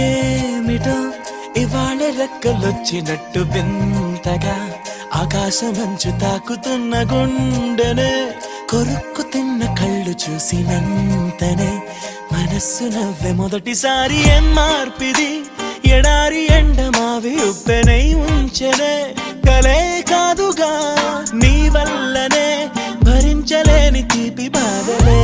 ఏమిటో ఇవాళ రెక్కలొచ్చినట్టు వింతగా ఆకాశమంచు తాకుతున్న గుండెనే కొరుక్కు తిన్న కళ్ళు చూసినంతనే మనస్సు నవ్వే మొదటిసారి ఏం మార్పిది ఎడారి ఎండమావి ఉప్పెనై ఉంచెనే కలే కాదుగా నీ వల్లనే భరించలేని తీపి బాధలే